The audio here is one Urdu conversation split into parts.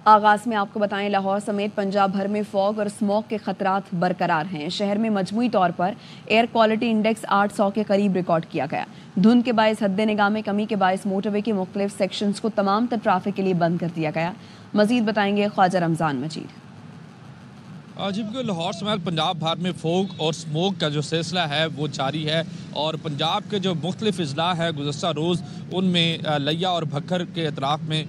آغاز میں آپ کو بتائیں لاہور سمیت پنجاب بھر میں فوگ اور اسموگ کے خطرات برقرار ہیں۔ شہر میں مجموعی طور پر ایئر کوالٹی انڈیکس 800 کے قریب ریکارڈ کیا گیا۔ دھند کے باعث حد نگاہ میں کمی کے باعث موٹر وے کے مختلف سیکشنز کو تمام تر ٹریفک کے لیے بند کر دیا گیا۔ مزید بتائیں گے خواجہ رمضان مجید۔ جبکہ لاہور سمیت پنجاب بھر میں فوگ اور اسموگ کا جو سلسلہ ہے وہ جاری ہے، اور پنجاب کے جو مختلف اضلاع ہے گزشتہ روز ان میں لیا اور بھکر کے اطراف میں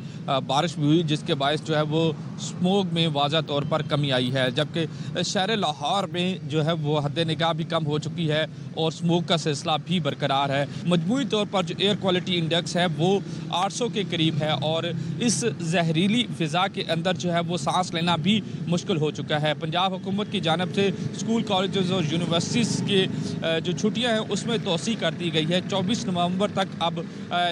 بارش بھی ہوئی، جس کے باعث جو ہے وہ اسموگ میں واضح طور پر کمی آئی ہے، جبکہ شہر لاہور میں جو ہے وہ حد نگاہ بھی کم ہو چکی ہے اور اسموگ کا سلسلہ بھی برقرار ہے۔ مجموعی طور پر جو ایئر کوالٹی انڈیکس ہے وہ 800 کے قریب ہے، اور اس زہریلی فضا کے اندر جو ہے وہ سانس لینا بھی مشکل ہو چکا ہے۔ پنجاب حکومت کی جانب سے اسکول، کالجز اور یونیورسٹیز کے جو چھٹیاں ہیں اس میں توسیع کر دی گئی ہے۔ 24 نومبر تک اب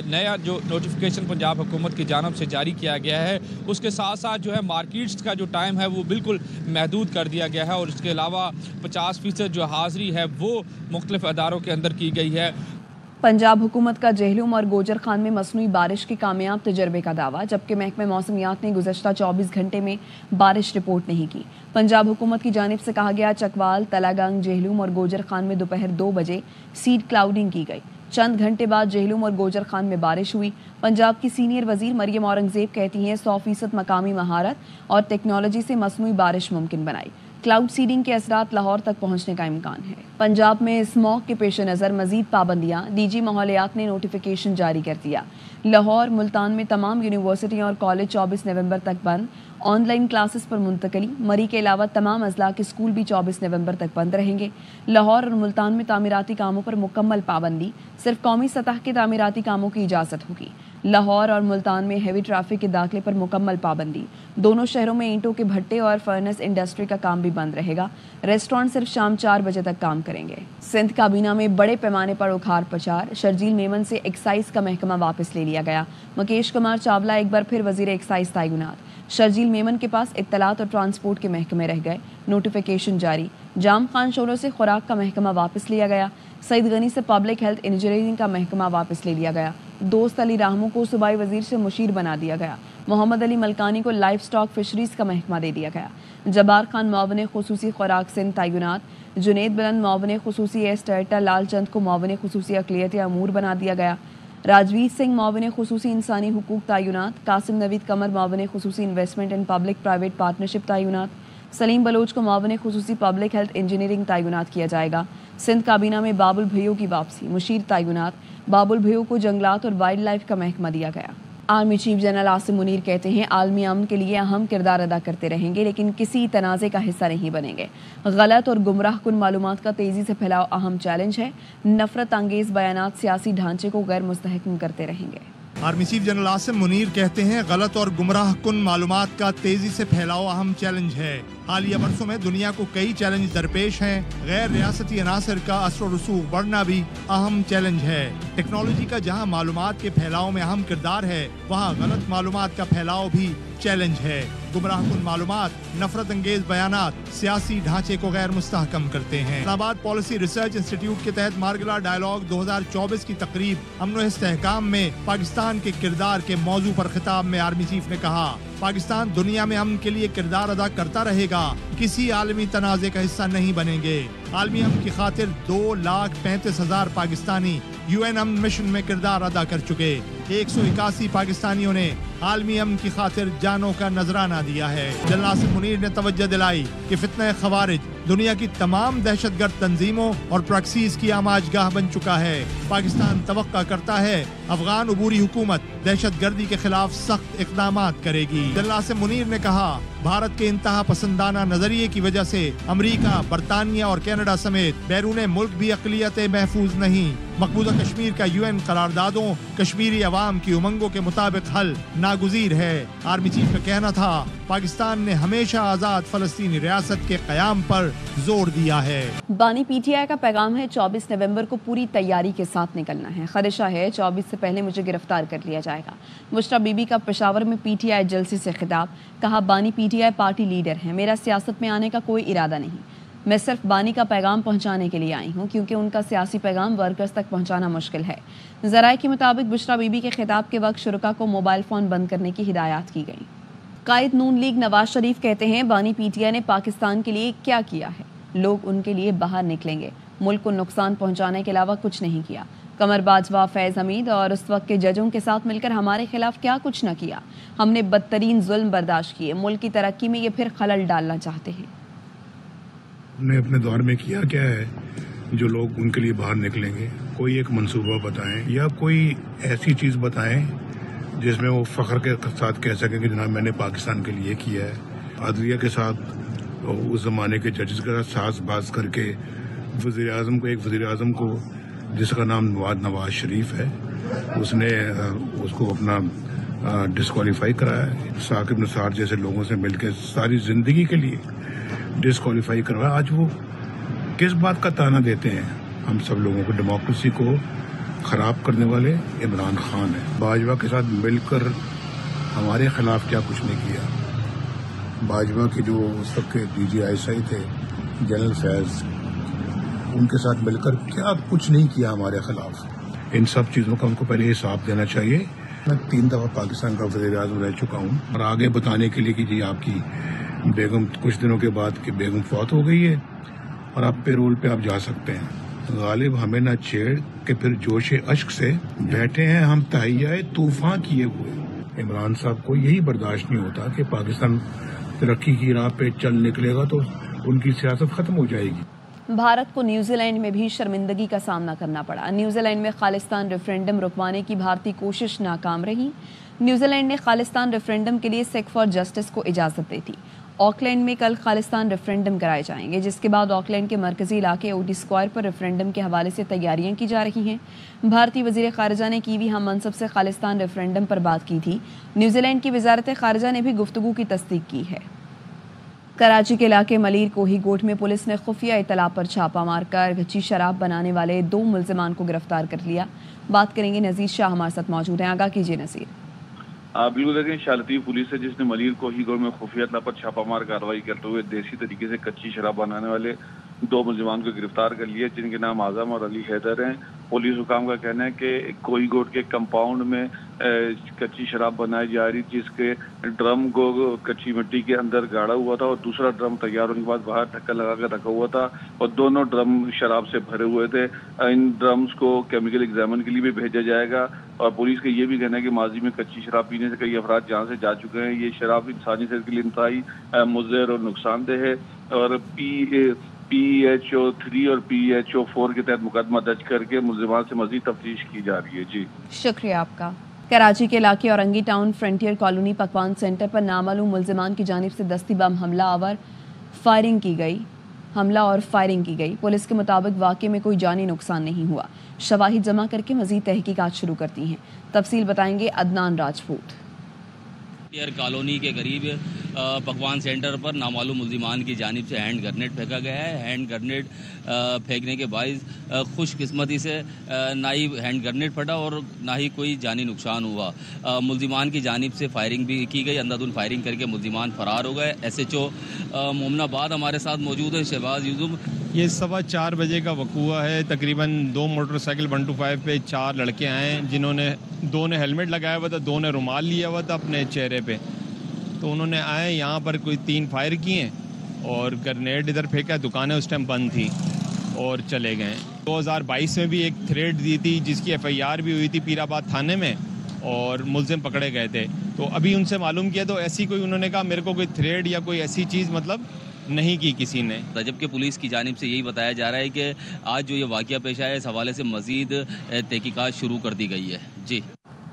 نیا جو نوٹیفیکیشن پنجاب حکومت کی جانب سے جاری کیا گیا ہے، اس کے ساتھ ساتھ جو ہے مارکیٹس کا جو ٹائم ہے وہ بالکل محدود کر دیا گیا ہے، اور اس کے علاوہ 50% جو حاضری ہے وہ مختلف اداروں کے اندر کی گئی ہے۔ پنجاب حکومت کا جہلم اور گوجر خان میں مصنوعی بارش کے کامیاب تجربے کا دعویٰ، جبکہ محکمہ موسمیات نے گزشتہ 24 گھنٹے میں بارش رپورٹ نہیں کی۔ پنجاب حکومت کی جانب سے کہا گیا چکوال، تلا گنگ، جہلم اور گوجر خان میں دوپہر 2 بجے سیڈ کلاؤڈنگ کی گئی۔ چند گھنٹے بعد جہلم اور گوجر خان میں بارش ہوئی۔ پنجاب کی سینئر وزیر مریم اورنگزیب کہتی ہیں 100% مقامی مہارت اور ٹیکنالوجی سے مصنوعی بارش ممکن بنائی۔ کلاؤڈ سیڈنگ کے اثرات لاہور تک پہنچنے کا امکان ہے۔ پنجاب میں اسموگ کے پیش نظر مزید پابندیاں، ڈی جی ماحولیات نے نوٹیفیکیشن جاری کر دیا۔ لاہور، ملتان میں تمام یونیورسٹیاں اور کالج 24 نومبر تک بند۔ آن لائن کلاسز پر منتقلی۔ مری کے علاوہ تمام اضلاع کے اسکول بھی 24 نومبر تک بند رہیں گے۔ لاہور اور ملتان میں تعمیراتی کاموں پر مکمل پابندی، صرف قومی سطح کے تعمیراتی کاموں کی اجازت ہوگی۔ لاہور اور ملتان میں ہیوی ٹریفک کے داخلے پر مکمل پابندی۔ دونوں شہروں میں اینٹوں کے بھٹے اور فرنس انڈسٹری کا کام بھی بند رہے گا۔ ریسٹورانٹ صرف شام 4 بجے تک کام کریں گے۔ سندھ کابینہ میں بڑے پیمانے پر اکھاڑ پچار۔ شرجیل میمن سے ایکسائز کا محکمہ واپس لے لیا گیا۔ مکیش کمار چاولہ ایک بار پھر وزیر ایکسائز تعینات۔ شرجیل میمن کے پاس اطلاعات اور ٹرانسپورٹ کے محکمے رہ گئے۔ نوٹیفیکیشن جاری۔ جام خان شوروں سے خوراک کا محکمہ واپس لیا گیا۔ سعید غنی سے پبلک ہیلتھ انجینئرنگ کا محکمہ واپس لے لیا گیا۔ دوست علی راہمو کو صوبائی وزیر سے مشیر بنا دیا گیا۔ محمد علی ملکانی کو لائف سٹاک فشریز کا محکمہ دے دیا گیا۔ جبار خان معاون خصوصی خوراک سندھ تعینات۔ جنید بلند معاون خصوصی ایس ٹیٹا۔ لال چند کو معاون خصوصی اقلیت امور بنا دیا گیا۔ راجویر سنگھ معاون خصوصی انسانی حقوق تعینات۔ قاسم نوید قمر معاون خصوصی investment and public private partnership تعینات۔ سلیم بلوچ کو معاون خصوصی پبلک ہیلتھ انجینئرنگ تعینات کیا جائے گا۔ سندھ کابینہ میں بابل بھیو کی واپسی۔ مشیر تعینات۔ بابل بھیو کو جنگلات اور وائلڈ لائف کا محکمہ دیا گیا۔ Army chief general Asim Munir کہتے ہیں عالمی امن کے لیے اہم کردار ادا کرتے رہیں گے، لیکن کسی تنازع کا حصہ نہیں بنیں گے۔ غلط اور گمراہ کن معلومات کا تیزی سے پھیلاؤ اہم چیلنج ہے۔ نفرت انگیز بیانات سیاسی ڈھانچے کو غیر مستحکم کرتے رہیں گے۔ Army chief general Asim Munir کہتے ہیں غلط اور گمراہ کن معلومات کا تیزی سے پھیلاؤ اہم چیلنج ہے۔ حالیہ برسوں میں دنیا کو کئی چیلنج درپیش ہیں۔ غیر ریاستی عناصر کا اثر و رسوخ بڑھنا بھی اہم چیلنج ہے۔ ٹیکنالوجی کا جہاں معلومات کے پھیلاؤ میں اہم کردار ہے، وہاں غلط معلومات کا پھیلاؤ بھی چیلنج ہے۔ گمراہ کن معلومات، نفرت انگیز بیانات سیاسی ڈھانچے کو غیر مستحکم کرتے ہیں۔ اسلام آباد پالیسی ریسرچ انسٹی ٹیوٹ کے تحت مارگلا ڈائیلاگ 2024 کی تقریب امن و استحکام میں پاکستان کے کردار کے موضوع پر خطاب میں آرمی چیف نے کہا پاکستان دنیا میں امن کے لیے کردار ادا کرتا رہے گا، کسی عالمی تنازع کا حصہ نہیں بنیں گے۔ عالمی امن کی خاطر 2,35,000 پاکستانی یو این امن مشن میں کردار ادا کر چکے۔ 181 پاکستانیوں نے عالمی امن کی خاطر جانوں کا نذرانہ دیا ہے۔ جنرل عاصم منیر نے توجہ دلائی کہ فتنہ خوارج دنیا کی تمام دہشت گرد تنظیموں اور پراکسیز کی آماج گاہ بن چکا ہے۔ پاکستان توقع کرتا ہے افغان عبوری حکومت دہشت گردی کے خلاف سخت اقدامات کرے گی۔ جنرل عاصم منیر نے کہا بھارت کے انتہا پسندانہ نظریے کی وجہ سے امریکہ، برطانیہ اور کینیڈا سمیت بیرون ملک بھی اقلیتیں محفوظ نہیں۔ مقبوضہ کشمیر کا یو این قراردادوں کشمیری عوام کی امنگوں کے مطابق حل ناگزیر ہے۔ آرمی چیف کا کہنا تھا پاکستان نے ہمیشہ آزاد فلسطینی ریاست کے قیام پر زور دیا ہے۔ بانی پی ٹی آئی کا پیغام ہے 24 نومبر کو پوری تیاری کے ساتھ نکلنا ہے۔ خدشہ ہے 24 سے پہلے مجھے گرفتار کر لیا جائے گا۔ بشرا بی بی کا پشاور میں پی ٹی آئی جلسے سے خطاب، کہا بانی P T I party leader ہیں، میرا سیاست میں آنے کا کوئی ارادہ نہیں، میں صرف بانی کا پیغام پہنچانے کے لیے آئی ہوں کیونکہ ان کا سیاسی پیغام ورکرز تک پہنچانا مشکل ہے۔ ذرائع کے مطابق بشرا بی بی کے خطاب کے وقت شرکاء کو موبائل فون بند کرنے کی ہدایات کی گئیں۔ قائد نون لیگ نواز شریف کہتے ہیں بانی پی ٹی آئی نے پاکستان کے لیے کیا کیا ہے، لوگ ان کے لیے باہر نکلیں گے، ملک کو نقصان پہنچانے کے علاوہ کچھ نہیں کیا۔ قمر باجوہ، فیض حمید اور اس وقت کے ججوں کے ساتھ مل کر ہمارے خلاف کیا کچھ نہ کیا، ہم نے بدترین ظلم برداشت کیے، ملک کی ترقی میں یہ پھر خلل ڈالنا چاہتے ہیں۔ ہم نے اپنے دور میں کیا ہے جو لوگ ان کے لیے باہر نکلیں گے؟ کوئی ایک منصوبہ بتائیں یا کوئی ایسی چیز بتائیں جس میں وہ فخر کے ساتھ کہہ سکیں کہ جناب میں نے پاکستان کے لیے کیا ہے۔ عدلیہ کے ساتھ اس زمانے کے ججز کے ساتھ ساز باز کر کے وزیر اعظم کو جس کا نام نواز شریف ہے، اس نے اس کو اپنا ڈسکوالیفائی کرایا ہے۔ ثاقب نثار جیسے لوگوں سے مل کے ساری زندگی کے لیے ڈسکوالیفائی کروایا۔ آج وہ کس بات کا تانا دیتے ہیں ہم سب لوگوں کو؟ ڈیموکریسی کو خراب کرنے والے عمران خان ہیں۔ باجوہ کے ساتھ مل کر ہمارے خلاف کیا کچھ نہیں کیا۔ باجوہ کے جو اس وقت کے ڈی جی آئی تھے جنرل فیض، ان کے ساتھ مل کر کیا کچھ نہیں کیا ہمارے خلاف۔ ان سب چیزوں کا ہم کو پہلے حساب دینا چاہیے۔ میں 3 دفعہ پاکستان کا وزیر اعظم رہ چکا ہوں، اور آگے بتانے کے لیے کہ جی آپ کی بیگم کچھ دنوں کے بعد کی بیگم فوت ہو گئی ہے اور آپ پے رول پہ آپ جا سکتے ہیں۔ غالب ہمیں نہ چھیڑ کہ پھر جوش اشک سے بیٹھے ہیں ہم تہیہ طوفان کیے ہوئے۔ عمران صاحب کو یہی برداشت نہیں ہوتا کہ پاکستان ترقی کی راہ پہ چل نکلے گا تو ان کی سیاست ختم ہو جائے گی۔ بھارت کو نیوزی لینڈ میں بھی شرمندگی کا سامنا کرنا پڑا۔ نیوزی لینڈ میں خالصتان ریفرینڈم رکوانے کی بھارتی کوشش ناکام رہی۔ نیوزی لینڈ نے خالصتان ریفرینڈم کے لیے سیک فار جسٹس کو اجازت دی تھی۔ آکلینڈ میں کل خالصتان ریفرینڈم کرائے جائیں گے، جس کے بعد آکلینڈ کے مرکزی علاقے اوٹی اسکوائر پر ریفرینڈم کے حوالے سے تیاریاں کی جا رہی ہیں۔ بھارتی وزیر خارجہ نے کیوی ہم منصب سے خالصتان ریفرینڈم پر بات کی تھی۔ نیوزی لینڈ کی وزارت خارجہ نے بھی گفتگو کی تصدیق کی ہے۔ کراچی کے علاقے ملیر کوہی گوٹ میں پولیس نے خفیہ اطلاع پر چھاپہ مار کر کچی شراب بنانے والے 2 ملزمان کو گرفتار کر لیا۔ بات کریں گے، نذیر شاہ ہمارے ساتھ موجود ہیں، آگاہ کیجیے نذیر۔ بالکل دیکھیں، شالطیف پولیس ہے جس نے ملیر کوہی گوٹ میں خفیہ اطلاع پر چھاپہ مار کارروائی کرتے ہوئے دیسی طریقے سے کچی شراب بنانے والے 2 ملزمان کو گرفتار کر لیا، جن کے نام اعظم اور علی حیدر ہیں۔ پولیس حکام کا کہنا ہے کہ کوہی گوٹ کے کمپاؤنڈ میں کچی شراب بنائی جا رہی، جس کے ڈرم کو کچی مٹی کے اندر گاڑا ہوا تھا اور دوسرا ڈرم تیار ہونے کے بعد باہر ڈھکن لگا کر رکھا ہوا تھا، اور دونوں ڈرم شراب سے بھرے ہوئے تھے۔ ان ڈرمز کو کیمیکل ایگزامن کے لیے بھی بھیجا جائے گا، اور پولیس کا یہ بھی کہنا ہے کہ ماضی میں کچی شراب پینے سے کئی افراد جان سے جا چکے ہیں۔ یہ شراب انسانی صحت کے لیے انتہائی مضر اور نقصان دہ ہے، اور PHO 3 اور PHO 4 کے تحت مقدمہ درج کر کے ملزمان سے مزید تفتیش کی جا رہی ہے۔ جی شکریہ آپ کا۔ کراچی کے علاقے اورنگی ٹاؤن فرنٹیئر کالونی پکوان سینٹر پر نامعلوم ملزمان کی جانب سے دستی بم حملہ اور فائرنگ کی گئی۔ پولیس کے مطابق واقعے میں کوئی جانی نقصان نہیں ہوا۔ شواہد جمع کر کے مزید تحقیقات شروع کرتی ہیں۔ تفصیل بتائیں گے عدنان راجپوت۔ کالونی کے قریب پکوان سینٹر پر نامعلوم ملزمان کی جانب سے ہینڈ گرنیڈ پھینکا گیا ہے۔ ہینڈ گرنیڈ پھینکنے کے باعث خوش قسمتی سے نہ ہی ہینڈ گرنیڈ پھٹا اور نہ ہی کوئی جانی نقصان ہوا۔ ملزمان کی جانب سے فائرنگ بھی کی گئی، اندھادھند فائرنگ کر کے ملزمان فرار ہو گئے۔ SHO مومن آباد ہمارے ساتھ موجود ہے، شہباز یوسف۔ یہ 4:15 بجے کا وقوع ہے۔ تقریباً 2 موٹر سائیکل 125 پہ 4 لڑکے آئے، جنہوں نے 2 نے ہیلمٹ لگایا ہوا تھا، 2 نے رومال لیا ہوا تھا اپنے چہرے پہ۔ تو انہوں نے آئے یہاں پر کوئی 3 فائر کیے اور گرنیڈ ادھر پھینکا، دکانیں اس ٹائم بند تھی اور چلے گئے۔ 2022 میں بھی ایک تھریٹ دی تھی جس کی FIR بھی ہوئی تھی پیر آباد تھانے میں، اور ملزم پکڑے گئے تھے۔ تو ابھی ان سے معلوم کیا تو ایسی کوئی انہوں نے کہا میرے کو کوئی تھریٹ یا کوئی ایسی چیز مطلب نہیں کی کسی نے۔ جبکہ پولیس کی جانب سے یہی بتایا جا رہا ہے کہ آج جو یہ واقعہ پیش آیا ہے، اس حوالے سے مزید تحقیقات شروع کر دی گئی ہے۔ جی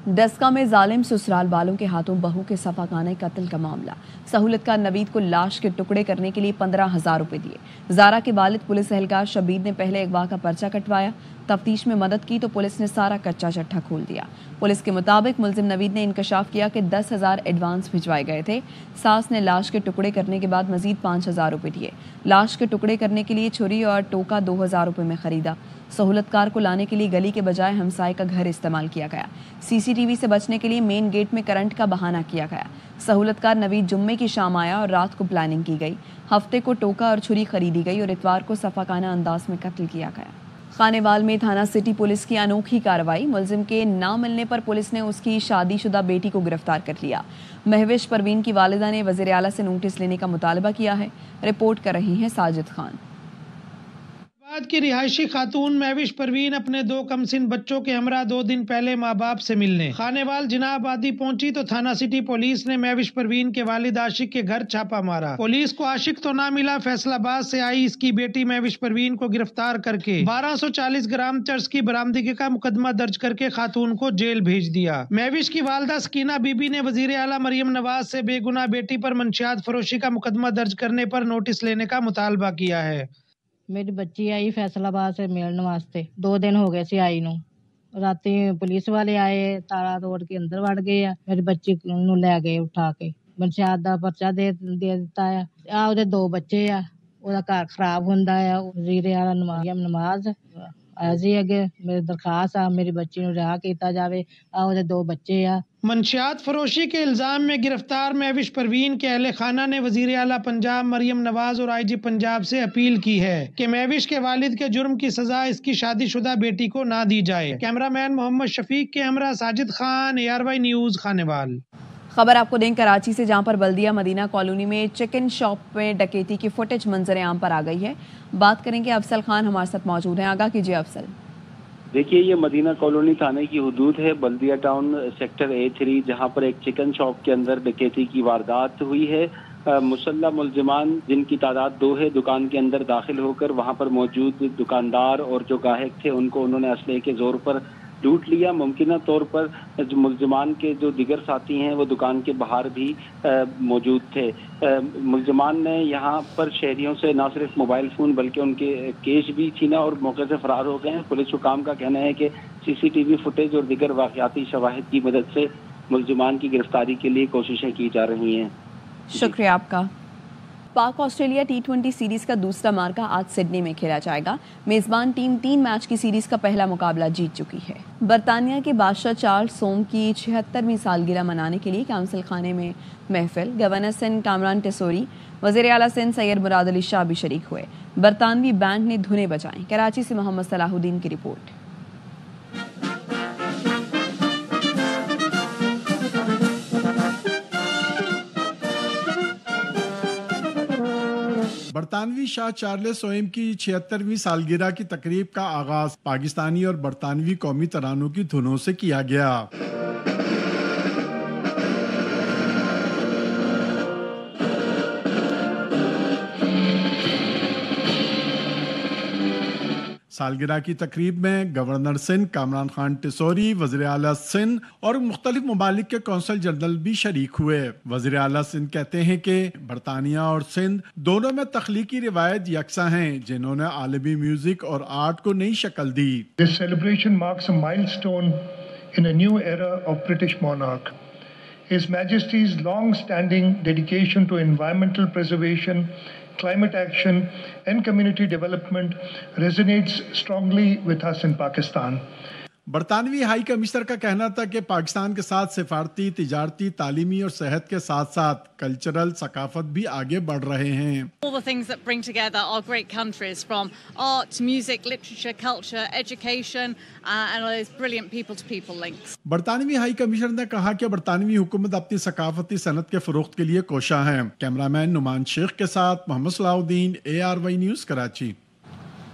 ڈسکا میں ظالم سسرال والوں کے ہاتھوں بہو کے صفاقانہ قتل کا معاملہ۔ سہولت کار نوید کو لاش کے ٹکڑے کرنے کے لیے 15,000 روپے دیے۔ زارا کے والد پولیس اہلکار شبیر نے پہلے اغوا کا پرچہ کٹوایا، تفتیش میں مدد کی تو پولیس نے سارا کچا چٹھا کھول دیا۔ پولیس کے مطابق ملزم نوید نے انکشاف کیا کہ 10,000 ایڈوانس بھجوائے گئے تھے۔ ساس نے لاش کے ٹکڑے کرنے کے بعد مزید 5,000 روپے دیے۔ لاش کے ٹکڑے کرنے کے لیے چھری اور ٹوکا 2,000 روپے میں خریدا۔ سہولت کار کو لانے کے لیے گلی کے بجائے ہمسائے کا گھر استعمال کیا گیا۔ CCTV سے بچنے کے لیے مین گیٹ میں کرنٹ کا بہانہ کیا گیا۔ سہولت کار نوید جمعے کی شام آیا اور رات کو پلاننگ کی گئی۔ ہفتے کو ٹوکا اور چھری خریدی گئی اور اتوار کو صفاقانہ انداز میں قتل کیا گیا۔ خانیوال میں تھانہ سٹی پولیس کی انوکھی کارروائی، ملزم کے نہ ملنے پر پولیس نے اس کی شادی شدہ بیٹی کو گرفتار کر لیا۔ مہوش پروین کی والدہ نے وزیر اعلیٰ سے نوٹس لینے کا مطالبہ کیا ہے، رپورٹ کر رہی ہیں ساجد خان۔ کی رہائشی خاتون مہوش پروین اپنے 2 کمسن بچوں کے ہمراہ 2 دن پہلے ماں باپ سے ملنے خانیوال جناب آبادی پہنچی تو تھانہ سٹی پولیس نے مہوش پروین کے والد عاشق کے گھر چھاپا مارا۔ پولیس کو عاشق تو نہ ملا، فیصل آباد سے آئی اس کی بیٹی مہوش پروین کو گرفتار کر کے 1240 گرام چرس کی برآمدگی کا مقدمہ درج کر کے خاتون کو جیل بھیج دیا۔ مہوش کی والدہ سکینہ بی بی نے وزیر اعلیٰ مریم نواز سے بے گناہ بیٹی پر منشیات فروشی کا مقدمہ درج کرنے پر نوٹس لینے کا مطالبہ کیا ہے۔ میری بچی آئی فیصل آباد سے ملنے واسطے، 2 دن ہو گئے سی آئی نو۔ راتی پولیس والے آئے، تالا توڑ کے اندر وڑ گئے، میری بچی نو لے گئے اٹھا کے، منشیات دا پرچہ دے دیتا ہے۔ وہ 2 بچے آ، وہ گھر خراب ہوندا ہے۔ وزیر اعلیٰ مریم نواز ایسی اگے میری درخواست آ میری بچی نو رہا کیتا جاوے، وہ 2 بچے آ۔ منشیات فروشی کے الزام میں گرفتار مہوش پروین کے اہل خانہ نے وزیر اعلیٰ پنجاب مریم نواز اور IG پنجاب سے اپیل کی ہے کہ مہوش کے والد کے جرم کی سزا اس کی شادی شدہ بیٹی کو نہ دی جائے۔ کیمرہ مین محمد شفیق کے ہمراہ ساجد خان، ARY نیوز خانیوال۔ خبر آپ کو دیں کراچی سے، جہاں پر بلدیہ مدینہ کالونی میں چکن شاپ میں ڈکیتی کی فوٹیج منظر عام پر آ گئی ہے۔ بات کریں گے افضل خان ہمارے ساتھ موجود ہیں، آگاہ کیجیے افضل۔ دیکھیے، یہ مدینہ کالونی تھانے کی حدود ہے، بلدیہ ٹاؤن سیکٹر A3، جہاں پر ایک چکن شاپ کے اندر ڈکیتی کی واردات ہوئی ہے۔ مسلح ملزمان جن کی تعداد 2 ہے، دکان کے اندر داخل ہو کر وہاں پر موجود دکاندار اور جو گاہک تھے ان کو انہوں نے اسلحے کے زور پر لوٹ لیا۔ ممکنہ طور پر جو ملزمان کے جو دیگر ساتھی ہیں وہ دکان کے باہر بھی موجود تھے۔ ملزمان نے یہاں پر شہریوں سے نہ صرف موبائل فون بلکہ ان کے کیش بھی چھینا اور موقع سے فرار ہو گئے ہیں۔ پولیس حکام کا کہنا ہے کہ CCTV فوٹیج اور دیگر واقعاتی شواہد کی مدد سے ملزمان کی گرفتاری کے لیے کوششیں کی جا رہی ہیں۔ شکریہ آپ کا۔ پاک آسٹریلیا T20 سیریز کا دوسرا مارکہ آج سڈنی میں کھیلا جائے گا۔ میزبان ٹیم 3 میچ کی سیریز کا پہلا مقابلہ جیت چکی ہے۔ برطانیہ کے بادشاہ چارلس سوم کی 76ویں سالگرہ منانے کے لیے کونسل خانے میں محفل، گورنر سندھ کامران ٹیسوری، وزیر اعلیٰ سندھ سید مراد علی شاہ بھی شریک ہوئے۔ برطانوی بینڈ نے دھنیں بجائیں۔ کراچی سے محمد صلاح الدین کی رپورٹ۔ برطانوی شاہ چارلس سوئم کی 76ویں سالگرہ کی تقریب کا آغاز پاکستانی اور برطانوی قومی ترانوں کی دھنوں سے کیا گیا۔ سالگرہ کی تقریب میں گورنر سندھ کامران خان ٹیسوری، وزیر اعلیٰ سندھ اور مختلف ممالک کے کونسل جنرل بھی شریک ہوئے۔ وزیر اعلیٰ سندھ کہتے ہیں کہ برطانیہ اور سندھ دونوں میں تخلیقی روایت یکساں ہیں جنہوں نے عالمی میوزک اور آرٹ کو نئی شکل دی۔ This celebration marks a milestone in a new era of British monarch. His Majesty's long-standing dedication to environmental preservation, climate action and community development resonates strongly with us in Pakistan. برطانوی ہائی کمشنر کا کہنا تھا کہ پاکستان کے ساتھ سفارتی، تجارتی، تعلیمی اور صحت کے ساتھ ساتھ کلچرل ثقافت بھی آگے بڑھ رہے ہیں۔ All the things that bring together our great countries, from art, music, literature, culture, education, and all those brilliant people-to-people links. برطانوی ہائی کمشنر نے کہا کہ برطانوی حکومت اپنی ثقافتی صنعت کے فروغ کے لیے کوشاں ہے۔ کیمرہ مین نعمان شیخ کے ساتھ محمد صلاح الدین، ARY نیوز کراچی۔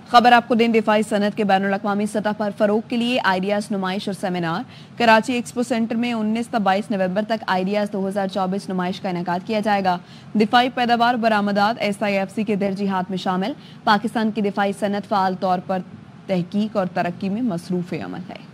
خبر آپ کو دیں دفاعی صنعت کے بین الاقوامی سطح پر فروغ کے لیے آئیڈیاز نمائش اور سیمینار۔ کراچی ایکسپو سینٹر میں 19 تا 22 نومبر تک آئیڈیاز 2024 نمائش کا انعقاد کیا جائے گا۔ دفاعی پیداوار برآمدات SIFC کے ترجیحات میں شامل۔ پاکستان کی دفاعی صنعت فعال طور پر تحقیق اور ترقی میں مصروف عمل ہے۔